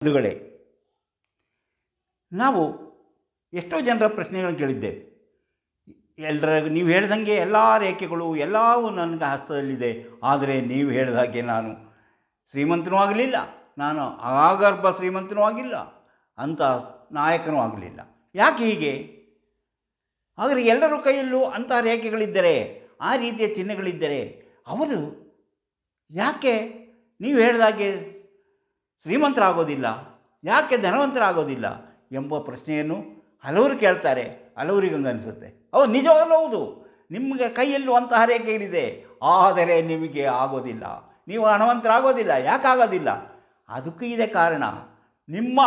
ಬಂಧುಗಳೇ, ನಾವು ಎಷ್ಟೋ ಜನರ ಪ್ರಶ್ನೆಗಳನ್ನು ಕೇಳಿದ್ದೇವೆ. ನೀವು ಹೇಳ್ದಂಗೆ ಎಲ್ಲ ರೇಖೆಗಳು ಎಲ್ಲವೂ ನನಗೆ ಹಸ್ತದಲ್ಲಿದೆ, ಆದರೆ ನೀವು ಹೇಳಿದಾಗೆ ನಾನು ಶ್ರೀಮಂತನೂ ಆಗಲಿಲ್ಲ, ನಾನು ಆಗರ್ಭ ಶ್ರೀಮಂತನೂ ಆಗಿಲ್ಲ, ಅಂಥ ನಾಯಕನೂ ಆಗಲಿಲ್ಲ. ಯಾಕೆ ಹೀಗೆ? ಆದರೆ ಎಲ್ಲರ ಕೈಯಲ್ಲೂ ಅಂಥ ರೇಖೆಗಳಿದ್ದರೆ, ಆ ರೀತಿಯ ಚಿಹ್ನೆಗಳಿದ್ದರೆ ಅವರು ಯಾಕೆ ನೀವು ಹೇಳಿದಾಗೆ ಶ್ರೀಮಂತರಾಗೋದಿಲ್ಲ, ಯಾಕೆ ಧನವಂತರಾಗೋದಿಲ್ಲ ಎಂಬ ಪ್ರಶ್ನೆಯನ್ನು ಹಲವರು ಕೇಳ್ತಾರೆ. ಹಲವರಿಗೆ ಅನಿಸುತ್ತೆ ಹೌದು, ನಿಜವಾಗಲೂ ಹೌದು, ನಿಮಗೆ ಕೈಯಲ್ಲೂ ಅಂತಹ ರೇಖೆಗಳಿದೆ, ಆದರೆ ನಿಮಗೆ ಆಗೋದಿಲ್ಲ, ನೀವು ಹಣವಂತರಾಗೋದಿಲ್ಲ. ಯಾಕಾಗೋದಿಲ್ಲ? ಅದಕ್ಕೂ ಇದೆ ಕಾರಣ. ನಿಮ್ಮ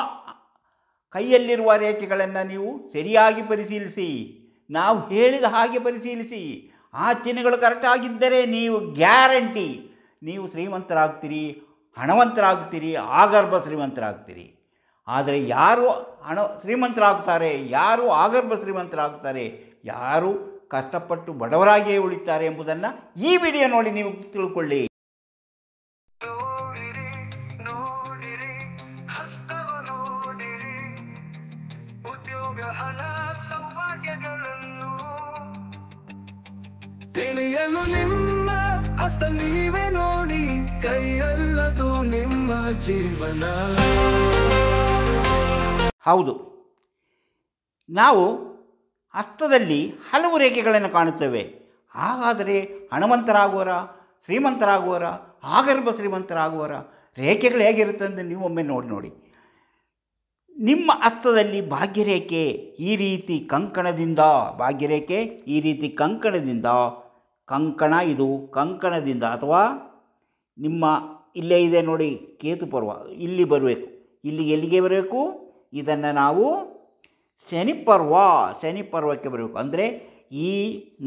ಕೈಯಲ್ಲಿರುವ ರೇಖೆಗಳನ್ನು ನೀವು ಸರಿಯಾಗಿ ಪರಿಶೀಲಿಸಿ, ನಾವು ಹೇಳಿದ ಹಾಗೆ ಪರಿಶೀಲಿಸಿ, ಆ ಚಿಹ್ನೆಗಳು ಕರೆಕ್ಟಾಗಿದ್ದರೆ ನೀವು ಗ್ಯಾರಂಟಿ ನೀವು ಶ್ರೀಮಂತರಾಗ್ತೀರಿ, ಹಣವಂತರಾಗ್ತೀರಿ, ಆಗರ್ಭ ಶ್ರೀಮಂತರಾಗ್ತೀರಿ. ಆದರೆ ಯಾರು ಶ್ರೀಮಂತರಾಗ್ತಾರೆ, ಯಾರು ಆಗರ್ಭ ಶ್ರೀಮಂತರಾಗ್ತಾರೆ, ಯಾರು ಕಷ್ಟಪಟ್ಟು ಬಡವರಾಗಿಯೇ ಉಳಿತಾರೆ ಎಂಬುದನ್ನು ಈ ವಿಡಿಯೋ ನೋಡಿ ನೀವು ತಿಳ್ಕೊಳ್ಳಿ. ತಿಳಿಯಲು ನಿಮ್ಮ ಹಸ್ತ ನೀವೇ ನೋಡಿ, ಕೈಯಲ್ಲದು ನಿಮ್ಮ ಜೀವನ. ಹೌದು, ನಾವು ಹಸ್ತದಲ್ಲಿ ಹಲವು ರೇಖೆಗಳನ್ನು ಕಾಣುತ್ತೇವೆ. ಹಾಗಾದರೆ ಹಣವಂತರಾಗುವರ, ಶ್ರೀಮಂತರಾಗುವರ, ಆಗರ್ಭ ಶ್ರೀಮಂತರಾಗುವರ ರೇಖೆಗಳು ಹೇಗಿರುತ್ತೆ ಅಂತ ನೀವು ಒಮ್ಮೆ ನೋಡಿ. ನಿಮ್ಮ ಹಸ್ತದಲ್ಲಿ ಭಾಗ್ಯರೇಖೆ ಈ ರೀತಿ ಕಂಕಣದಿಂದ, ಭಾಗ್ಯರೇಖೆ ಈ ರೀತಿ ಕಂಕಣದಿಂದ, ಕಂಕಣ ಇದು ಕಂಕಣದಿಂದ ಅಥವಾ ನಿಮ್ಮ ಇಲ್ಲೇ ಇದೆ ನೋಡಿ ಕೇತು ಪರ್ವ, ಇಲ್ಲಿ ಬರಬೇಕು. ಇಲ್ಲಿ ಎಲ್ಲಿಗೆ ಬರಬೇಕು? ಇದನ್ನು ನಾವು ಶನಿ ಪರ್ವಕ್ಕೆ ಬರಬೇಕು. ಅಂದರೆ ಈ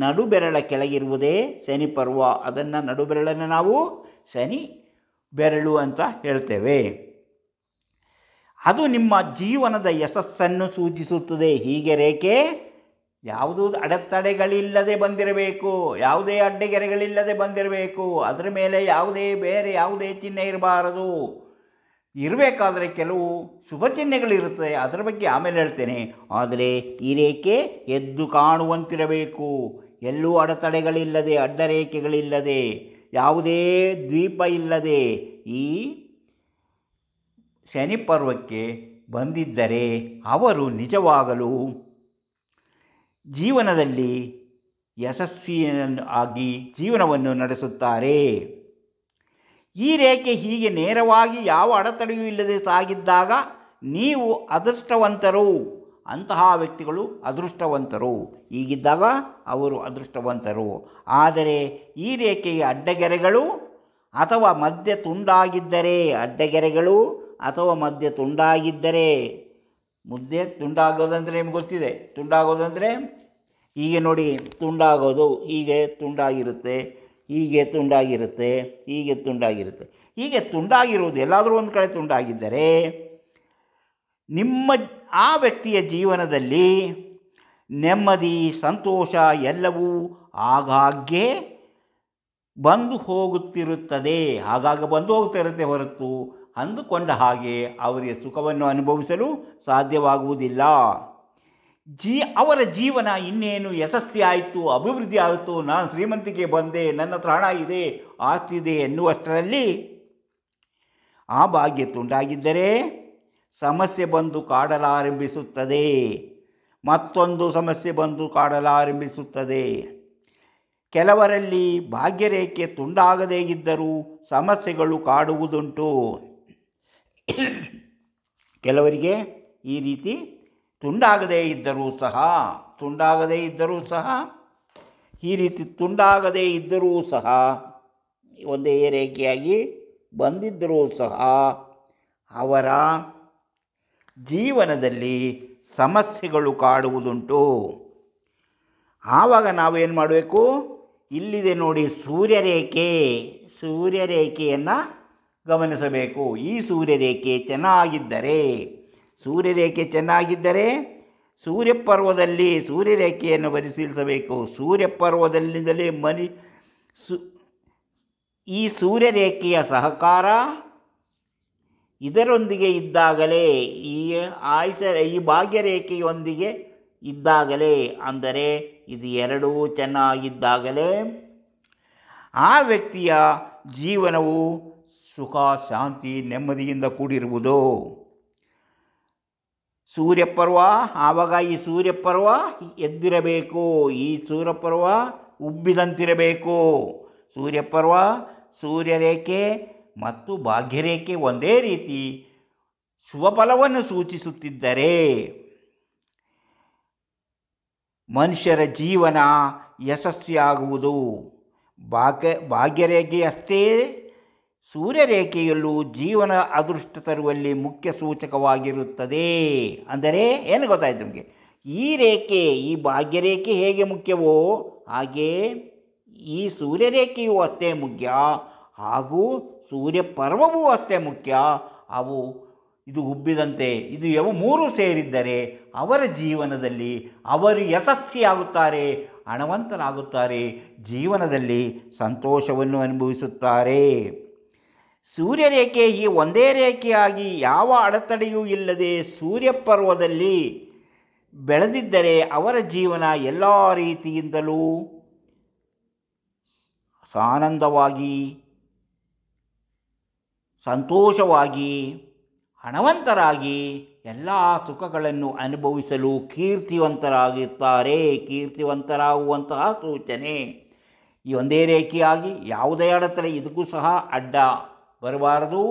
ನಡುಬೆರಳ ಕೆಳಗಿರುವುದೇ ಶನಿ ಪರ್ವ. ಅದನ್ನು ನಡುಬೆರಳನ್ನು ನಾವು ಶನಿ ಬೆರಳು ಅಂತ ಹೇಳ್ತೇವೆ. ಅದು ನಿಮ್ಮ ಜೀವನದ ಯಶಸ್ಸನ್ನು ಸೂಚಿಸುತ್ತದೆ. ಹೀಗೆ ರೇಖೆ ಯಾವುದೂ ಅಡೆತಡೆಗಳಿಲ್ಲದೆ ಬಂದಿರಬೇಕು, ಯಾವುದೇ ಅಡ್ಡಗೆರೆಗಳಿಲ್ಲದೆ ಬಂದಿರಬೇಕು. ಅದರ ಮೇಲೆ ಬೇರೆ ಯಾವುದೇ ಚಿಹ್ನೆ ಇರಬಾರದು. ಇರಬೇಕಾದ್ರೆ ಕೆಲವು ಶುಭ ಚಿಹ್ನೆಗಳಿರುತ್ತದೆ, ಅದರ ಬಗ್ಗೆ ಆಮೇಲೆ ಹೇಳ್ತೇನೆ. ಆದರೆ ಈ ರೇಖೆ ಎದ್ದು ಕಾಣುವಂತಿರಬೇಕು, ಎಲ್ಲೂ ಅಡೆತಡೆಗಳಿಲ್ಲದೆ, ಅಡ್ಡರೇಖೆಗಳಿಲ್ಲದೆ, ಯಾವುದೇ ದ್ವೀಪ ಇಲ್ಲದೆ ಈ ಶನಿ ಪರ್ವಕ್ಕೆ ಬಂದಿದ್ದರೆ ಅವರು ನಿಜವಾಗಲೂ ಜೀವನದಲ್ಲಿ ಯಶಸ್ವಿಯಾಗಿ ಜೀವನವನ್ನು ನಡೆಸುತ್ತಾರೆ. ಈ ರೇಖೆ ಹೀಗೆ ನೇರವಾಗಿ ಯಾವ ಅಡೆತಡೆಯೂ ಇಲ್ಲದೆ ಸಾಗಿದ್ದಾಗ ನೀವು ಅದೃಷ್ಟವಂತರು. ಅಂತಹ ವ್ಯಕ್ತಿಗಳು ಅದೃಷ್ಟವಂತರು. ಹೀಗಿದ್ದಾಗ ಅವರು ಅದೃಷ್ಟವಂತರು. ಆದರೆ ಈ ರೇಖೆಗೆ ಅಡ್ಡಗೆರೆಗಳು ಅಥವಾ ಮಧ್ಯ ತುಂಡಾಗಿದ್ದರೆ, ಅಡ್ಡಗೆರೆಗಳು ಅಥವಾ ಮಧ್ಯ ತುಂಡಾಗಿದ್ದರೆ, ಮುದ್ದೆ ತುಂಡಾಗೋದಂದರೆ ನಿಮ್ಗೆ ಗೊತ್ತಿದೆ. ತುಂಡಾಗೋದಂದರೆ ಹೀಗೆ ನೋಡಿ, ತುಂಡಾಗೋದು ಹೀಗೆ ತುಂಡಾಗಿರುತ್ತೆ, ಹೀಗೆ ತುಂಡಾಗಿರುತ್ತೆ, ಹೀಗೆ ತುಂಡಾಗಿರುತ್ತೆ. ಹೀಗೆ ತುಂಡಾಗಿರುವುದು ಎಲ್ಲಾದರೂ ಒಂದು ಕಡೆ ತುಂಡಾಗಿದ್ದರೆ ಆ ವ್ಯಕ್ತಿಯ ಜೀವನದಲ್ಲಿ ನೆಮ್ಮದಿ, ಸಂತೋಷ ಎಲ್ಲವೂ ಆಗಾಗ್ಗೆ ಬಂದು ಹೋಗುತ್ತಿರುತ್ತದೆ. ಬಂದು ಹೋಗ್ತಾ ಇರುತ್ತೆ ಹೊರತು ಅಂದುಕೊಂಡ ಹಾಗೆ ಅವರಿಗೆ ಸುಖವನ್ನು ಅನುಭವಿಸಲು ಸಾಧ್ಯವಾಗುವುದಿಲ್ಲ. ಅವರ ಜೀವನ ಇನ್ನೇನು ಯಶಸ್ವಿ ಆಯಿತು, ಅಭಿವೃದ್ಧಿ ಆಯಿತು, ನಾನು ಶ್ರೀಮಂತಿಕೆ ಬಂದೆ, ನನ್ನ ಹತ್ರ ಹಣ ಇದೆ, ಆಸ್ತಿ ಇದೆ ಎನ್ನುವಷ್ಟರಲ್ಲಿ ಆ ಭಾಗ್ಯ ತುಂಡಾಗಿದ್ದರೆ ಸಮಸ್ಯೆ ಬಂದು ಕಾಡಲಾರಂಭಿಸುತ್ತದೆ. ಮತ್ತೊಂದು ಸಮಸ್ಯೆ ಬಂದು ಕಾಡಲಾರಂಭಿಸುತ್ತದೆ. ಕೆಲವರಲ್ಲಿ ಭಾಗ್ಯರೇಖೆ ತುಂಡಾಗದೇ ಇದ್ದರೂ ಸಮಸ್ಯೆಗಳು ಕಾಡುವುದುಂಟು. ಕೆಲವರಿಗೆ ಈ ರೀತಿ ತುಂಡಾಗದೇ ಇದ್ದರೂ ಸಹ ಒಂದೇ ರೇಖೆಯಾಗಿ ಬಂದಿದ್ದರೂ ಸಹ ಅವರ ಜೀವನದಲ್ಲಿ ಸಮಸ್ಯೆಗಳು ಕಾಡುವುದುಂಟು. ಆವಾಗ ನಾವೇನು ಮಾಡಬೇಕು? ಇಲ್ಲಿದೆ ನೋಡಿ ಸೂರ್ಯರೇಖೆಯನ್ನು ಗಮನಿಸಬೇಕು. ಈ ಸೂರ್ಯರೇಖೆ ಚೆನ್ನಾಗಿದ್ದರೆ ಸೂರ್ಯಪರ್ವದಲ್ಲಿ ಸೂರ್ಯರೇಖೆಯನ್ನು ಪರಿಶೀಲಿಸಬೇಕು. ಸೂರ್ಯಪರ್ವದಲ್ಲಿಂದಲೇ ಈ ಸೂರ್ಯರೇಖೆಯ ಸಹಕಾರ ಇದರೊಂದಿಗೆ ಇದ್ದಾಗಲೇ ಈ ಭಾಗ್ಯರೇಖೆಯೊಂದಿಗೆ ಇದ್ದಾಗಲೇ, ಅಂದರೆ ಇದು ಎರಡೂ ಚೆನ್ನಾಗಿದ್ದಾಗಲೇ ಆ ವ್ಯಕ್ತಿಯ ಜೀವನವು ಸುಖ, ಶಾಂತಿ, ನೆಮ್ಮದಿಯಿಂದ ಕೂಡಿರುವುದು. ಸೂರ್ಯಪರ್ವ, ಆವಾಗ ಈ ಸೂರ್ಯಪರ್ವ ಎದ್ದಿರಬೇಕು, ಈ ಸೂರ್ಯಪರ್ವ ಉಬ್ಬಿದಂತಿರಬೇಕು. ಸೂರ್ಯಪರ್ವ, ಸೂರ್ಯರೇಖೆ ಮತ್ತು ಭಾಗ್ಯರೇಖೆ ಒಂದೇ ರೀತಿ ಶುಭಫಲವನ್ನು ಸೂಚಿಸುತ್ತಿದ್ದರೆ ಮನುಷ್ಯರ ಜೀವನ ಯಶಸ್ವಿಯಾಗುವುದು. ಭಾಗ್ಯರೇಖೆಯಷ್ಟೇ ಸೂರ್ಯರೇಖೆಯಲ್ಲೂ ಜೀವನ ಅದೃಷ್ಟ ತರುವಲ್ಲಿ ಮುಖ್ಯ ಸೂಚಕವಾಗಿರುತ್ತದೆ. ಅಂದರೆ ಏನು ಗೊತ್ತಾಯ್ತು ನಿಮಗೆ? ಈ ರೇಖೆ, ಈ ಭಾಗ್ಯರೇಖೆ ಹೇಗೆ ಮುಖ್ಯವೋ ಹಾಗೆಯೇ ಈ ಸೂರ್ಯರೇಖೆಯೂ ಅಷ್ಟೇ ಮುಖ್ಯ, ಹಾಗೂ ಸೂರ್ಯಪರ್ವವೂ ಅಷ್ಟೇ ಮುಖ್ಯ. ಇದು ಉಬ್ಬಿದಂತೆ ಇದು ಮೂರು ಸೇರಿದ್ದರೆ ಅವರ ಜೀವನದಲ್ಲಿ ಅವರು ಯಶಸ್ವಿಯಾಗುತ್ತಾರೆ, ಹಣವಂತರಾಗುತ್ತಾರೆ, ಜೀವನದಲ್ಲಿ ಸಂತೋಷವನ್ನು ಅನುಭವಿಸುತ್ತಾರೆ. ಸೂರ್ಯರೇಖೆ ಈ ಒಂದೇ ರೇಖೆಯಾಗಿ ಯಾವ ಅಡೆತಡೆಯೂ ಇಲ್ಲದೆ ಸೂರ್ಯಪರ್ವದಲ್ಲಿ ಬೆಳೆದಿದ್ದರೆ ಅವರ ಜೀವನ ಎಲ್ಲ ರೀತಿಯಿಂದಲೂ ಆನಂದವಾಗಿ, ಸಂತೋಷವಾಗಿ, ಹಣವಂತರಾಗಿ ಎಲ್ಲ ಸುಖಗಳನ್ನು ಅನುಭವಿಸಲು ಕೀರ್ತಿವಂತರಾಗುವಂತಹ ಸೂಚನೆ. ಈ ಒಂದೇ ರೇಖೆಯಾಗಿ ಯಾವುದೇ ಅಡೆತಡೆ ಇದಕ್ಕೂ ಸಹ ಅಡ್ಡ ಬರಬಾರದು,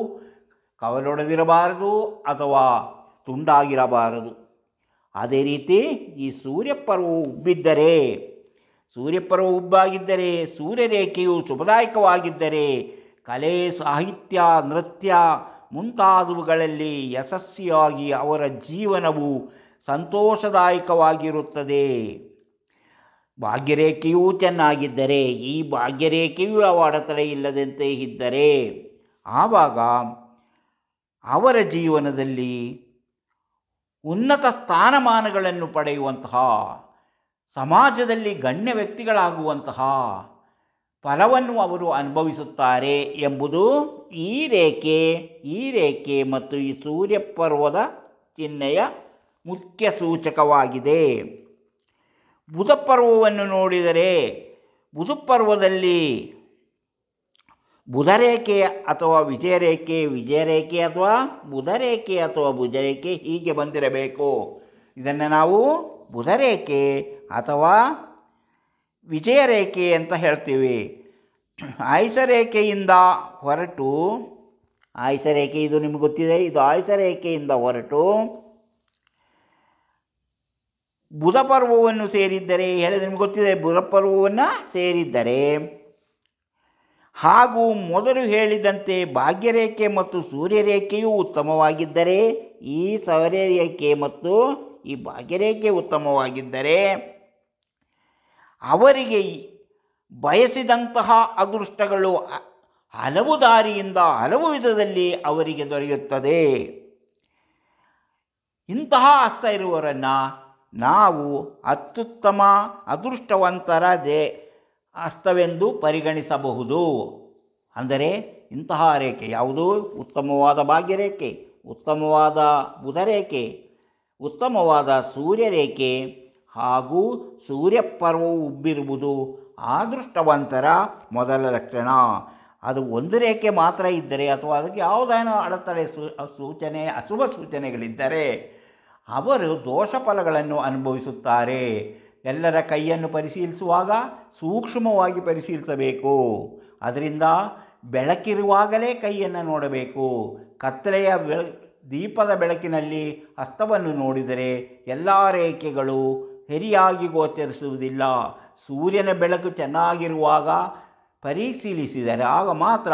ಕವಲೊಡೆದಿರಬಾರದು ಅಥವಾ ತುಂಡಾಗಿರಬಾರದು. ಅದೇ ರೀತಿ ಈ ಸೂರ್ಯಪರ್ವವು ಉಬ್ಬಾಗಿದ್ದರೆ, ಸೂರ್ಯರೇಖೆಯು ಶುಭದಾಯಕವಾಗಿದ್ದರೆ ಕಲೆ, ಸಾಹಿತ್ಯ, ನೃತ್ಯ ಮುಂತಾದವುಗಳಲ್ಲಿ ಯಶಸ್ವಿಯಾಗಿ ಅವರ ಜೀವನವು ಸಂತೋಷದಾಯಕವಾಗಿರುತ್ತದೆ. ಭಾಗ್ಯರೇಖೆಯೂ ಚೆನ್ನಾಗಿದ್ದರೆ, ಈ ಭಾಗ್ಯರೇಖೆಯೂ ಯಾವ ಅಡೆತಡೆ ಇಲ್ಲದಂತೆ ಇದ್ದರೆ ಆವಾಗ ಅವರ ಜೀವನದಲ್ಲಿ ಉನ್ನತ ಸ್ಥಾನಮಾನಗಳನ್ನು ಪಡೆಯುವಂತಹ, ಸಮಾಜದಲ್ಲಿ ಗಣ್ಯ ವ್ಯಕ್ತಿಗಳಾಗುವಂತಹ ಫಲವನ್ನು ಅವರು ಅನುಭವಿಸುತ್ತಾರೆ ಎಂಬುದು ಈ ರೇಖೆ ಮತ್ತು ಈ ಸೂರ್ಯಪರ್ವದ ಚಿಹ್ನೆಯ ಮುಖ್ಯ ಸೂಚಕವಾಗಿದೆ. ಬುಧಪರ್ವವನ್ನು ನೋಡಿದರೆ, ಬುಧಪರ್ವದಲ್ಲಿ ಬುಧರೇಖೆ ಅಥವಾ ವಿಜಯರೇಖೆ ಅಥವಾ ಬುಧರೇಖೆ ಅಥವಾ ಭುಜರೇಖೆ ಹೀಗೆ ಬಂದಿರಬೇಕು. ಇದನ್ನು ನಾವು ಬುಧರೇಖೆ ಅಥವಾ ವಿಜಯರೇಖೆ ಅಂತ ಹೇಳ್ತೀವಿ. ಆಯುಷರೇಖೆಯಿಂದ ಹೊರಟು, ಆಯುಷರೇಖೆ ಇದು ನಿಮಗೆ ಗೊತ್ತಿದೆ, ಇದು ಆಯುಷರೇಖೆಯಿಂದ ಹೊರಟು ಬುಧಪರ್ವವನ್ನು ಸೇರಿದ್ದರೆ, ಹೇಳಿದ್ರೆ ನಿಮಗೆ ಗೊತ್ತಿದೆ, ಬುಧಪರ್ವವನ್ನು ಸೇರಿದ್ದರೆ ಹಾಗೂ ಮೊದಲು ಹೇಳಿದಂತೆ ಭಾಗ್ಯರೇಖೆ ಮತ್ತು ಸೂರ್ಯರೇಖೆಯೂ ಉತ್ತಮವಾಗಿದ್ದರೆ, ಈ ಸೌರ್ಯರೇಖೆ ಮತ್ತು ಈ ಭಾಗ್ಯರೇಖೆ ಉತ್ತಮವಾಗಿದ್ದರೆ ಅವರಿಗೆ ಬಯಸಿದಂತಹ ಅದೃಷ್ಟಗಳು ಹಲವು ದಾರಿಯಿಂದ, ಹಲವು ವಿಧದಲ್ಲಿ ಅವರಿಗೆ ದೊರೆಯುತ್ತದೆ. ಇಂತಹ ಹಸ್ತ ಇರುವವರನ್ನು ನಾವು ಅತ್ಯುತ್ತಮ ಅದೃಷ್ಟವಂತರ ಹಸ್ತವೆಂದು ಪರಿಗಣಿಸಬಹುದು. ಅಂದರೆ ಇಂತಹ ರೇಖೆ ಯಾವುದು? ಉತ್ತಮವಾದ ಭಾಗ್ಯರೇಖೆ, ಉತ್ತಮವಾದ ಬುಧರೇಖೆ, ಉತ್ತಮವಾದ ಸೂರ್ಯರೇಖೆ ಹಾಗೂ ಸೂರ್ಯಪರ್ವವು ಉಬ್ಬಿರುವುದು ಅದೃಷ್ಟವಂತರ ಮೊದಲ ಲಕ್ಷಣ. ಅದು ಒಂದು ರೇಖೆ ಮಾತ್ರ ಇದ್ದರೆ ಅಥವಾ ಅದಕ್ಕೆ ಯಾವುದೇನೋ ಅಡೆತಡೆ ಸೂಚನೆ, ಅಶುಭ ಸೂಚನೆಗಳಿದ್ದರೆ ಅವರು ದೋಷ ಫಲಗಳನ್ನು ಅನುಭವಿಸುತ್ತಾರೆ. ಎಲ್ಲರ ಕೈಯನ್ನು ಪರಿಶೀಲಿಸುವಾಗ ಸೂಕ್ಷ್ಮವಾಗಿ ಪರಿಶೀಲಿಸಬೇಕು. ಅದರಿಂದ ಬೆಳಕಿರುವಾಗಲೇ ಕೈಯನ್ನು ನೋಡಬೇಕು. ಕತ್ತಲೆಯ ದೀಪದ ಬೆಳಕಿನಲ್ಲಿ ಹಸ್ತವನ್ನು ನೋಡಿದರೆ ಎಲ್ಲ ರೇಖೆಗಳು ಸರಿಯಾಗಿ ಗೋಚರಿಸುವುದಿಲ್ಲ. ಸೂರ್ಯನ ಬೆಳಕು ಚೆನ್ನಾಗಿರುವಾಗ ಪರಿಶೀಲಿಸಿದರೆ ಆಗ ಮಾತ್ರ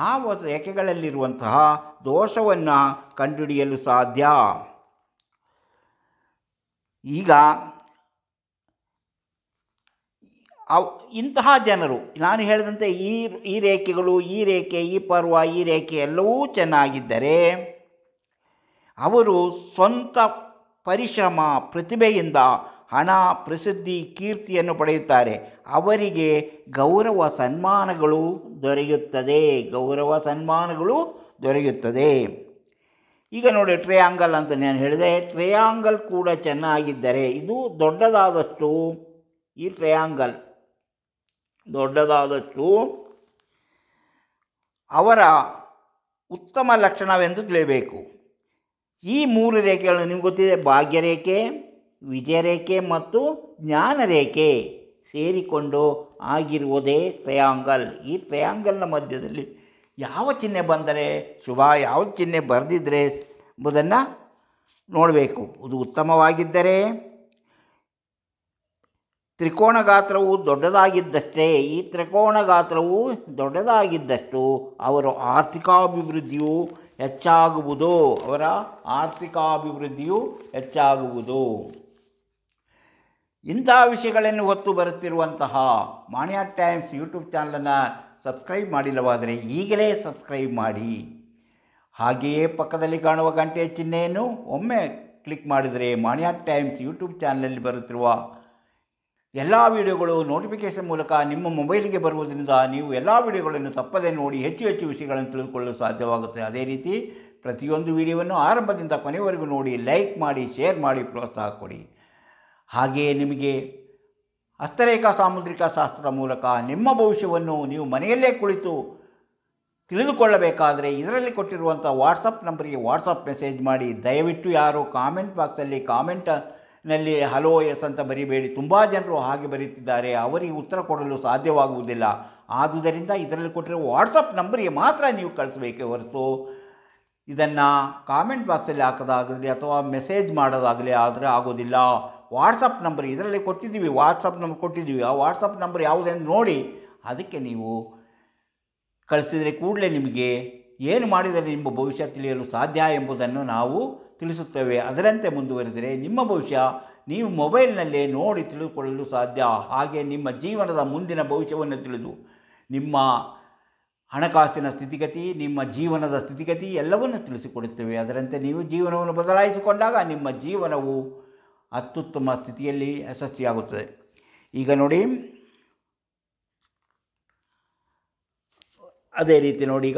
ಆ ರೇಖೆಗಳಲ್ಲಿರುವಂತಹ ದೋಷವನ್ನು ಕಂಡುಹಿಡಿಯಲು ಸಾಧ್ಯ. ಈಗ ಇಂತಹ ಜನರು ನಾನು ಹೇಳಿದಂತೆ ಈ ರೇಖೆಗಳು, ಈ ರೇಖೆ, ಈ ಪರ್ವ, ಈ ರೇಖೆ ಎಲ್ಲವೂ ಚೆನ್ನಾಗಿದ್ದರೆ ಅವರು ಸ್ವಂತ ಪರಿಶ್ರಮ, ಪ್ರತಿಭೆಯಿಂದ ಹಣ, ಪ್ರಸಿದ್ಧಿ, ಕೀರ್ತಿಯನ್ನು ಪಡೆಯುತ್ತಾರೆ. ಅವರಿಗೆ ಗೌರವ ಸನ್ಮಾನಗಳು ದೊರೆಯುತ್ತದೆ. ಈಗ ನೋಡಿ ಟ್ರಯಾಂಗಲ್ ಅಂತ ನಾನು ಹೇಳಿದೆ. ಟ್ರಯಾಂಗಲ್ ಕೂಡ ಚೆನ್ನಾಗಿದ್ದರೆ, ಇದು ದೊಡ್ಡದಾದಷ್ಟು, ಈ ಟ್ರಯಾಂಗಲ್ ದೊಡ್ಡದಾದಷ್ಟು ಅವರ ಉತ್ತಮ ಲಕ್ಷಣವೆಂದು ತಿಳಿಯಬೇಕು. ಈ 3 ರೇಖೆಗಳು ನಿಮ್ಗೆ ಗೊತ್ತಿದೆ, ಭಾಗ್ಯರೇಖೆ, ವಿಜಯರೇಖೆ ಮತ್ತು ಜ್ಞಾನರೇಖೆ ಸೇರಿಕೊಂಡು ಆಗಿರುವುದೇ ಟ್ರಯಾಂಗಲ್. ಈ ಟ್ರಯಾಂಗಲ್ನ ಮಧ್ಯದಲ್ಲಿ ಯಾವ ಚಿಹ್ನೆ ಬಂದರೆ ಶುಭ, ಯಾವ ಚಿಹ್ನೆ ಬರೆದಿದ್ದರೆ ಎಂಬುದನ್ನು ನೋಡಬೇಕು. ಇದು ಉತ್ತಮವಾಗಿದ್ದರೆ, ತ್ರಿಕೋಣ ಗಾತ್ರವು ದೊಡ್ಡದಾಗಿದ್ದಷ್ಟೇ, ಈ ತ್ರಿಕೋಣ ಗಾತ್ರವು ದೊಡ್ಡದಾಗಿದ್ದಷ್ಟು ಅವರ ಆರ್ಥಿಕಾಭಿವೃದ್ಧಿಯು ಹೆಚ್ಚಾಗುವುದು, ಅವರ ಆರ್ಥಿಕಾಭಿವೃದ್ಧಿಯು ಹೆಚ್ಚಾಗುವುದು. ಇಂಥ ವಿಷಯಗಳನ್ನು ಹೊತ್ತು ಬರುತ್ತಿರುವಂತಹ ಮಾಣಿಯಾ ಟೈಮ್ಸ್ ಯೂಟ್ಯೂಬ್ ಚಾನಲನ್ನು ಸಬ್ಸ್ಕ್ರೈಬ್ ಮಾಡಿಲ್ಲವಾದರೆ ಈಗಲೇ ಸಬ್ಸ್ಕ್ರೈಬ್ ಮಾಡಿ. ಹಾಗೆಯೇ ಪಕ್ಕದಲ್ಲಿ ಕಾಣುವ ಗಂಟೆಯ ಚಿಹ್ನೆಯನ್ನು ಒಮ್ಮೆ ಕ್ಲಿಕ್ ಮಾಡಿದರೆ ಮಾಣಿಯಾ ಟೈಮ್ಸ್ ಯೂಟ್ಯೂಬ್ ಚಾನಲಲ್ಲಿ ಬರುತ್ತಿರುವ ಎಲ್ಲ ವಿಡಿಯೋಗಳು ನೋಟಿಫಿಕೇಷನ್ ಮೂಲಕ ನಿಮ್ಮ ಮೊಬೈಲಿಗೆ ಬರುವುದರಿಂದ ನೀವು ಎಲ್ಲ ವಿಡಿಯೋಗಳನ್ನು ತಪ್ಪದೇ ನೋಡಿ ಹೆಚ್ಚು ಹೆಚ್ಚು ವಿಷಯಗಳನ್ನು ತಿಳಿದುಕೊಳ್ಳಲು ಸಾಧ್ಯವಾಗುತ್ತೆ. ಅದೇ ರೀತಿ ಪ್ರತಿಯೊಂದು ವಿಡಿಯೋವನ್ನು ಆರಂಭದಿಂದ ಕೊನೆಯವರೆಗೂ ನೋಡಿ, ಲೈಕ್ ಮಾಡಿ, ಶೇರ್ ಮಾಡಿ, ಪ್ರೋತ್ಸಾಹ ಕೊಡಿ. ಹಾಗೆಯೇ ನಿಮಗೆ ಹಸ್ತರೇಖಾ ಸಾಮುದ್ರಿಕ ಶಾಸ್ತ್ರದ ಮೂಲಕ ನಿಮ್ಮ ಭವಿಷ್ಯವನ್ನು ನೀವು ಮನೆಯಲ್ಲೇ ಕುಳಿತು ತಿಳಿದುಕೊಳ್ಳಬೇಕಾದರೆ ಇದರಲ್ಲಿ ಕೊಟ್ಟಿರುವಂಥ ವಾಟ್ಸಪ್ ನಂಬರಿಗೆ ವಾಟ್ಸಪ್ ಮೆಸೇಜ್ ಮಾಡಿ. ದಯವಿಟ್ಟು ಯಾರು ಕಾಮೆಂಟ್ ಬಾಕ್ಸಲ್ಲಿ ಕಾಮೆಂಟ್ನಲ್ಲಿ ಹಲೋ ಎಸ್ ಅಂತ ಬರೀಬೇಡಿ. ತುಂಬ ಜನರು ಹಾಗೆ ಬರೀತಿದ್ದಾರೆ, ಅವರಿಗೆ ಉತ್ತರ ಕೊಡಲು ಸಾಧ್ಯವಾಗುವುದಿಲ್ಲ. ಆದುದರಿಂದ ಇದರಲ್ಲಿ ಕೊಟ್ಟಿರುವ ವಾಟ್ಸಪ್ ನಂಬರಿಗೆ ಮಾತ್ರ ನೀವು ಕಳಿಸಬೇಕೇ ಹೊರತು ಇದನ್ನು ಕಾಮೆಂಟ್ ಬಾಕ್ಸಲ್ಲಿ ಹಾಕೋದಾಗಲಿ ಅಥವಾ ಮೆಸೇಜ್ ಮಾಡೋದಾಗಲಿ ಆದರೆ ಆಗೋದಿಲ್ಲ. ವಾಟ್ಸಪ್ ನಂಬರ್ ಇದರಲ್ಲಿ ಕೊಟ್ಟಿದ್ದೀವಿ, ವಾಟ್ಸಪ್ ನಂಬರ್ ಕೊಟ್ಟಿದ್ದೀವಿ. ಆ ವಾಟ್ಸಪ್ ನಂಬರ್ ಯಾವುದೆಂದು ನೋಡಿ ಅದಕ್ಕೆ ನೀವು ಕಳಿಸಿದರೆ ಕೂಡಲೇ ನಿಮಗೆ ಏನು ಮಾಡಿದರೆ ನಿಮ್ಮ ಭವಿಷ್ಯ ತಿಳಿಯಲು ಸಾಧ್ಯ ಎಂಬುದನ್ನು ನಾವು ತಿಳಿಸುತ್ತೇವೆ. ಅದರಂತೆ ಮುಂದುವರೆದರೆ ನಿಮ್ಮ ಭವಿಷ್ಯ ನೀವು ಮೊಬೈಲ್ನಲ್ಲೇ ನೋಡಿ ತಿಳಿದುಕೊಳ್ಳಲು ಸಾಧ್ಯ. ಹಾಗೆ ನಿಮ್ಮ ಜೀವನದ ಮುಂದಿನ ಭವಿಷ್ಯವನ್ನು ತಿಳಿದು ನಿಮ್ಮ ಹಣಕಾಸಿನ ಸ್ಥಿತಿಗತಿ, ನಿಮ್ಮ ಜೀವನದ ಸ್ಥಿತಿಗತಿ ಎಲ್ಲವನ್ನು ತಿಳಿಸಿಕೊಡುತ್ತೇವೆ. ಅದರಂತೆ ನೀವು ಜೀವನವನ್ನು ಬದಲಾಯಿಸಿಕೊಂಡಾಗ ನಿಮ್ಮ ಜೀವನವು ಅತ್ಯುತ್ತಮ ಸ್ಥಿತಿಯಲ್ಲಿ ಯಶಸ್ವಿಯಾಗುತ್ತದೆ. ಈಗ ನೋಡಿ, ಅದೇ ರೀತಿ ನೋಡಿ,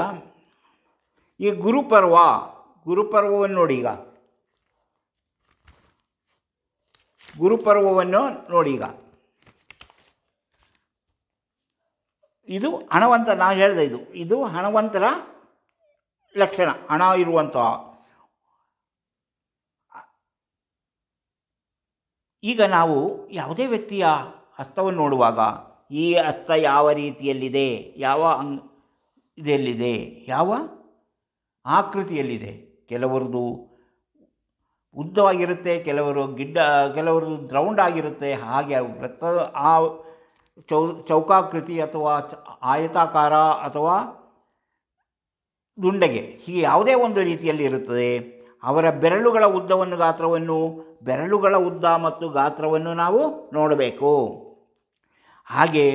ಈಗ ಗುರುಪರ್ವವನ್ನು ನೋಡಿ. ಗುರುಪರ್ವವನ್ನು ನೋಡಿ. ಇದು ಹಣವಂತ, ನಾನು ಹೇಳಿದೆ, ಇದು ಹಣವಂತರ ಲಕ್ಷಣ, ಹಣ ಇರುವಂತಹ. ಈಗ ನಾವು ಯಾವುದೇ ವ್ಯಕ್ತಿಯ ಹಸ್ತವನ್ನು ನೋಡುವಾಗ ಈ ಹಸ್ತ ಯಾವ ರೀತಿಯಲ್ಲಿದೆ, ಯಾವ ಇದೆಯಲ್ಲಿದೆ, ಯಾವ ಆಕೃತಿಯಲ್ಲಿದೆ. ಕೆಲವರದು ಉದ್ದವಾಗಿರುತ್ತೆ, ಕೆಲವರದು ರೌಂಡ್ ಆಗಿರುತ್ತೆ. ಹಾಗೆ ವೃತ್ತ, ಆ ಚೌಕಾಕೃತಿ ಅಥವಾ ಆಯತಾಕಾರ ಅಥವಾ ದುಂಡಗೆ, ಹೀಗೆ ಯಾವುದೇ ಒಂದು ರೀತಿಯಲ್ಲಿ ಇರುತ್ತದೆ. ಅವರ ಬೆರಳುಗಳ ಉದ್ದವನ್ನು, ಗಾತ್ರವನ್ನು, ಬೆರಳುಗಳ ಉದ್ದ ಮತ್ತು ಗಾತ್ರವನ್ನು ನಾವು ನೋಡಬೇಕು. ಹಾಗೆ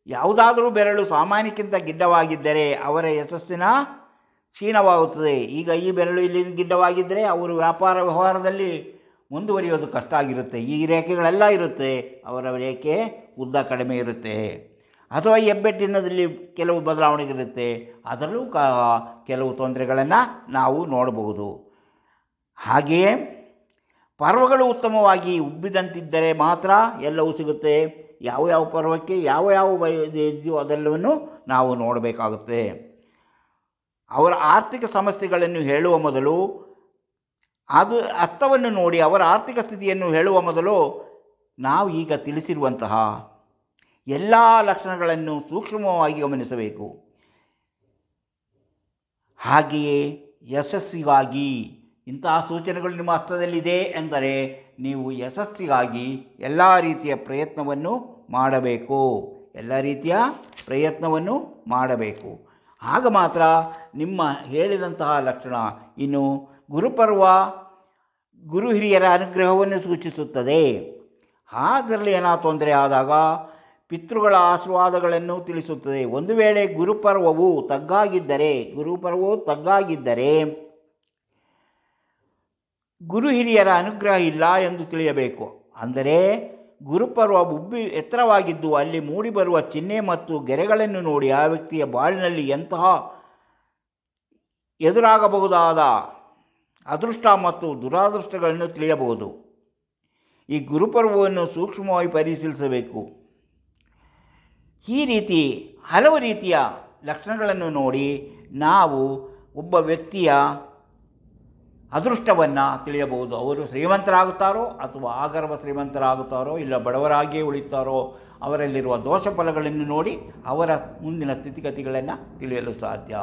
ಯಾವುದಾದರೂ ಬೆರಳು ಸಾಮಾನ್ಯಕ್ಕಿಂತ ಗಿಡ್ಡವಾಗಿದ್ದರೆ ಅವರ ಯಶಸ್ಸಿನ ಕ್ಷೀಣವಾಗುತ್ತದೆ. ಈಗ ಈ ಬೆರಳು ಇಲ್ಲಿ ಗಿಡ್ಡವಾಗಿದ್ದರೆ ಅವರು ವ್ಯವಹಾರದಲ್ಲಿ ಮುಂದುವರಿಯೋದು ಕಷ್ಟ ಆಗಿರುತ್ತೆ. ಈ ರೇಖೆಗಳೆಲ್ಲ ಇರುತ್ತೆ, ಅವರ ರೇಖೆ ಉದ್ದ ಕಡಿಮೆ ಇರುತ್ತೆ. ಅಥವಾ ಹೆಬ್ಬೆಟ್ಟಿನಲ್ಲಿ ಕೆಲವು ಬದಲಾವಣೆಗಳಿರುತ್ತೆ, ಅದರಲ್ಲೂ ಕೆಲವು ತೊಂದರೆಗಳನ್ನು ನಾವು ನೋಡಬಹುದು. ಹಾಗೆಯೇ ಪರ್ವಗಳು ಉತ್ತಮವಾಗಿ ಉಬ್ಬಿದಂತಿದ್ದರೆ ಮಾತ್ರ ಎಲ್ಲವೂ ಸಿಗುತ್ತೆ. ಯಾವ ಪರ್ವಕ್ಕೆ ಯಾವ ಇದೆಯೋ ಅದೆಲ್ಲವನ್ನು ನಾವು ನೋಡಬೇಕಾಗುತ್ತೆ. ಅವರ ಆರ್ಥಿಕ ಸಮಸ್ಯೆಗಳನ್ನು ಹೇಳುವ ಮೊದಲು, ಅದು ಹಸ್ತವನ್ನು ನೋಡಿ ಅವರ ಆರ್ಥಿಕ ಸ್ಥಿತಿಯನ್ನು ಹೇಳುವ ಮೊದಲು ನಾವು ಈಗ ತಿಳಿಸಿರುವಂತಹ ಎಲ್ಲ ಲಕ್ಷಣಗಳನ್ನು ಸೂಕ್ಷ್ಮವಾಗಿ ಗಮನಿಸಬೇಕು. ಹಾಗೆಯೇ ಯಶಸ್ಸಿಗಾಗಿ ಇಂತಹ ಸೂಚನೆಗಳು ನಿಮ್ಮ ಹಸ್ತದಲ್ಲಿದೆ ಎಂದರೆ ನೀವು ಯಶಸ್ಸಿಗಾಗಿ ಎಲ್ಲ ರೀತಿಯ ಪ್ರಯತ್ನವನ್ನು ಮಾಡಬೇಕು. ಆಗ ಮಾತ್ರ ನಿಮ್ಮ ಹೇಳಿದಂತಹ ಲಕ್ಷಣ. ಇನ್ನು ಗುರುಪರ್ವ ಗುರು ಹಿರಿಯರ ಅನುಗ್ರಹವನ್ನು ಸೂಚಿಸುತ್ತದೆ. ಅದರಲ್ಲಿ ಏನಾದರೂ ತೊಂದರೆ ಆದಾಗ ಪಿತೃಗಳ ಆಶೀರ್ವಾದಗಳನ್ನು ತಿಳಿಸುತ್ತದೆ. ಒಂದು ವೇಳೆ ಗುರುಪರ್ವವು ತಗ್ಗಾಗಿದ್ದರೆ ಗುರು ಹಿರಿಯರ ಅನುಗ್ರಹ ಇಲ್ಲ ಎಂದು ತಿಳಿಯಬೇಕು. ಅಂದರೆ ಗುರುಪರ್ವ ಉಬ್ಬಿ ಎತ್ತರವಾಗಿದ್ದು ಅಲ್ಲಿ ಮೂಡಿಬರುವ ಚಿಹ್ನೆ ಮತ್ತು ಗೆರೆಗಳನ್ನು ನೋಡಿ ಆ ವ್ಯಕ್ತಿಯ ಬಾಳಿನಲ್ಲಿ ಎಂತಹ ಎದುರಾಗಬಹುದಾದ ಅದೃಷ್ಟ ಮತ್ತು ದುರಾದೃಷ್ಟಗಳನ್ನು ತಿಳಿಯಬಹುದು. ಈ ಗುರುಪರ್ವವನ್ನು ಸೂಕ್ಷ್ಮವಾಗಿ ಪರಿಶೀಲಿಸಬೇಕು. ಈ ರೀತಿ ಹಲವು ರೀತಿಯ ಲಕ್ಷಣಗಳನ್ನು ನೋಡಿ ನಾವು ಒಬ್ಬ ವ್ಯಕ್ತಿಯ ಅದೃಷ್ಟವನ್ನು ತಿಳಿಯಬಹುದು. ಅವರು ಶ್ರೀಮಂತರಾಗುತ್ತಾರೋ ಅಥವಾ ಆಗರ್ಭ ಶ್ರೀಮಂತರಾಗುತ್ತಾರೋ, ಇಲ್ಲ ಬಡವರಾಗಿಯೇ ಉಳಿತಾರೋ, ಅವರಲ್ಲಿರುವ ದೋಷ ಫಲಗಳನ್ನು ನೋಡಿ ಅವರ ಮುಂದಿನ ಸ್ಥಿತಿಗತಿಗಳನ್ನು ತಿಳಿಯಲು ಸಾಧ್ಯ.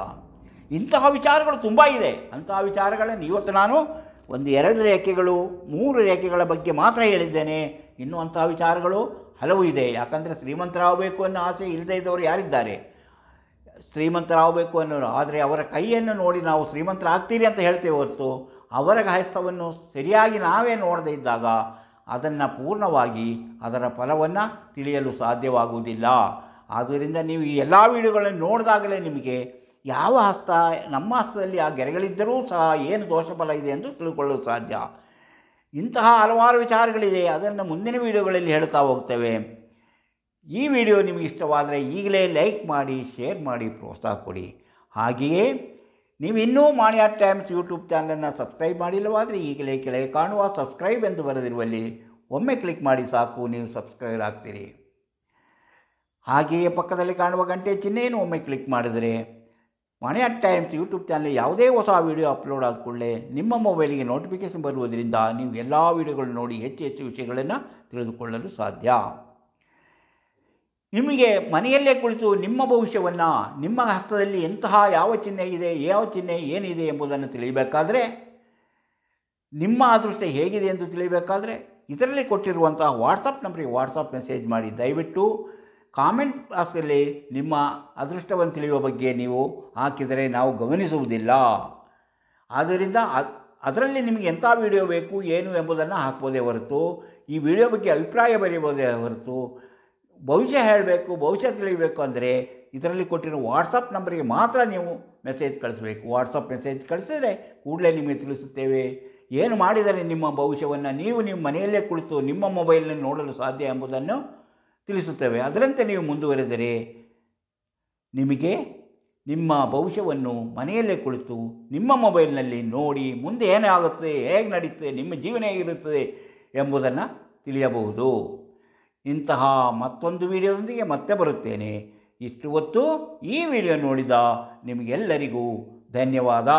ಇಂತಹ ವಿಚಾರಗಳು ತುಂಬ ಇದೆ. ಅಂತಹ ವಿಚಾರಗಳನ್ನು ಇವತ್ತು ನಾನು 1-2 ರೇಖೆಗಳು 3 ರೇಖೆಗಳ ಬಗ್ಗೆ ಮಾತ್ರ ಹೇಳಿದ್ದೇನೆ. ಇನ್ನೂ ಅಂತಹ ವಿಚಾರಗಳು ಹಲವು ಇದೆ. ಯಾಕಂದರೆ ಶ್ರೀಮಂತರಾಗಬೇಕು ಅನ್ನೋ ಆಸೆ ಇಲ್ಲದೇ ಇದ್ದವರು ಯಾರಿದ್ದಾರೆ? ಶ್ರೀಮಂತರಾಗಬೇಕು ಅನ್ನೋರು. ಆದರೆ ಅವರ ಕೈಯನ್ನು ನೋಡಿ ನಾವು ಶ್ರೀಮಂತರಾಗ್ತೀರಿ ಅಂತ ಹೇಳ್ತೇವೆ ಹೊರತು ಅವರ ಹಸ್ತವನ್ನು ಸರಿಯಾಗಿ ನಾವೇ ನೋಡದೇ ಇದ್ದಾಗ ಅದನ್ನು ಪೂರ್ಣವಾಗಿ ಅದರ ಫಲವನ್ನು ತಿಳಿಯಲು ಸಾಧ್ಯವಾಗುವುದಿಲ್ಲ. ಆದ್ದರಿಂದ ನೀವು ಈ ಎಲ್ಲ ವಿಡಿಯೋಗಳನ್ನು ನೋಡಿದಾಗಲೇ ನಿಮಗೆ ಯಾವ ಹಸ್ತ, ನಮ್ಮ ಹಸ್ತದಲ್ಲಿ ಆ ಗೆರೆಗಳಿದ್ದರೂ ಸಹ ಏನು ದೋಷ ಫಲ ಇದೆ ಎಂದು ತಿಳ್ಕೊಳ್ಳಲು ಸಾಧ್ಯ. ಇಂತಹ ಹಲವಾರು ವಿಚಾರಗಳಿದೆ. ಅದನ್ನು ಮುಂದಿನ ವಿಡಿಯೋಗಳಲ್ಲಿ ಹೇಳ್ತಾ ಹೋಗ್ತೇವೆ. ಈ ವಿಡಿಯೋ ನಿಮಗೆ ಇಷ್ಟವಾದರೆ ಈಗಲೇ ಲೈಕ್ ಮಾಡಿ, ಶೇರ್ ಮಾಡಿ, ಪ್ರೋತ್ಸಾಹ ಕೊಡಿ. ಹಾಗೆಯೇ ನೀವು ಇನ್ನೂ ಮಾಣಿಯಾ ಟೈಮ್ಸ್ ಯೂಟ್ಯೂಬ್ ಚಾನಲನ್ನು ಸಬ್ಸ್ಕ್ರೈಬ್ ಮಾಡಿಲ್ಲವಾದರೆ ಈಗಲೇ ಕೆಳಗೆ ಕಾಣುವ ಸಬ್ಸ್ಕ್ರೈಬ್ ಎಂದು ಬರೆದಿರುವಲ್ಲಿ ಒಮ್ಮೆ ಕ್ಲಿಕ್ ಮಾಡಿ ಸಾಕು, ನೀವು ಸಬ್ಸ್ಕ್ರೈಬ್ ಆಗ್ತೀರಿ. ಹಾಗೆಯೇ ಪಕ್ಕದಲ್ಲಿ ಕಾಣುವ ಗಂಟೆ ಚಿಹ್ನೆಯನ್ನು ಒಮ್ಮೆ ಕ್ಲಿಕ್ ಮಾಡಿದರೆ ಮಾಣಿಯಾ ಟೈಮ್ಸ್ ಯೂಟ್ಯೂಬ್ ಚಾನಲ್ ಯಾವುದೇ ಹೊಸ ವೀಡಿಯೋ ಅಪ್ಲೋಡ್ ಆದ ಕೂಡಲೇ ನಿಮ್ಮ ಮೊಬೈಲಿಗೆ ನೋಟಿಫಿಕೇಷನ್ ಬರುವುದರಿಂದ ನೀವು ಎಲ್ಲ ವೀಡಿಯೋಗಳು ನೋಡಿ ಹೆಚ್ಚು ವಿಷಯಗಳನ್ನು ತಿಳಿದುಕೊಳ್ಳಲು ಸಾಧ್ಯ. ನಿಮಗೆ ಮನೆಯಲ್ಲೇ ಕುಳಿತು ನಿಮ್ಮ ಭವಿಷ್ಯವನ್ನು, ನಿಮ್ಮ ಹಸ್ತದಲ್ಲಿ ಎಂತಹ ಯಾವ ಚಿಹ್ನೆ ಇದೆ, ಯಾವ ಚಿಹ್ನೆ ಏನಿದೆ ಎಂಬುದನ್ನು ತಿಳಿಯಬೇಕಾದ್ರೆ, ನಿಮ್ಮ ಅದೃಷ್ಟ ಹೇಗಿದೆ ಎಂದು ತಿಳಿಯಬೇಕಾದ್ರೆ ಇದರಲ್ಲಿ ಕೊಟ್ಟಿರುವಂತಹ ವಾಟ್ಸಪ್ ನಂಬರಿಗೆ ವಾಟ್ಸಪ್ ಮೆಸೇಜ್ ಮಾಡಿ. ದಯವಿಟ್ಟು ಕಾಮೆಂಟ್ ಬಾಕ್ಸಲ್ಲಿ ನಿಮ್ಮ ಅದೃಷ್ಟವನ್ನು ತಿಳಿಯುವ ಬಗ್ಗೆ ನೀವು ಹಾಕಿದರೆ ನಾವು ಗಮನಿಸುವುದಿಲ್ಲ. ಆದ್ದರಿಂದ ಅದರಲ್ಲಿ ನಿಮಗೆ ಎಂಥ ವಿಡಿಯೋ ಬೇಕು ಏನು ಎಂಬುದನ್ನು ಹಾಕ್ಬೋದೇ ಹೊರತು ಈ ವಿಡಿಯೋ ಬಗ್ಗೆ ಅಭಿಪ್ರಾಯ ಬರೀಬೋದೇ ಹೊರತು ಭವಿಷ್ಯ ಹೇಳಬೇಕು, ಭವಿಷ್ಯ ತಿಳಿಯಬೇಕು ಅಂದರೆ ಇದರಲ್ಲಿ ಕೊಟ್ಟಿರೋ ವಾಟ್ಸಪ್ ನಂಬರಿಗೆ ಮಾತ್ರ ನೀವು ಮೆಸೇಜ್ ಕಳಿಸಬೇಕು. ವಾಟ್ಸಪ್ ಮೆಸೇಜ್ ಕಳಿಸಿದರೆ ಕೂಡಲೇ ನಿಮಗೆ ತಿಳಿಸುತ್ತೇವೆ ಏನು ಮಾಡಿದರೆ ನಿಮ್ಮ ಭವಿಷ್ಯವನ್ನು ನೀವು ನಿಮ್ಮ ಮನೆಯಲ್ಲೇ ಕುಳಿತು ನಿಮ್ಮ ಮೊಬೈಲ್ನಲ್ಲಿ ನೋಡಲು ಸಾಧ್ಯ ಎಂಬುದನ್ನು ತಿಳಿಸುತ್ತೇವೆ. ಅದರಂತೆ ನೀವು ಮುಂದುವರೆದರೆ ನಿಮಗೆ ನಿಮ್ಮ ಭವಿಷ್ಯವನ್ನು ಮನೆಯಲ್ಲೇ ಕುಳಿತು ನಿಮ್ಮ ಮೊಬೈಲ್ನಲ್ಲಿ ನೋಡಿ ಮುಂದೆ ಏನಾಗುತ್ತೆ, ಹೇಗೆ ನಡೀತದೆ, ನಿಮ್ಮ ಜೀವನ ಹೇಗಿರುತ್ತದೆ ಎಂಬುದನ್ನು ತಿಳಿಯಬಹುದು. ಇಂತಹ ಮತ್ತೊಂದು ವಿಡಿಯೋದೊಂದಿಗೆ ಮತ್ತೆ ಬರುತ್ತೇನೆ. ಇಷ್ಟು ಹೊತ್ತು ಈ ವಿಡಿಯೋ ನೋಡಿದ ನಿಮಗೆಲ್ಲರಿಗೂ ಧನ್ಯವಾದ.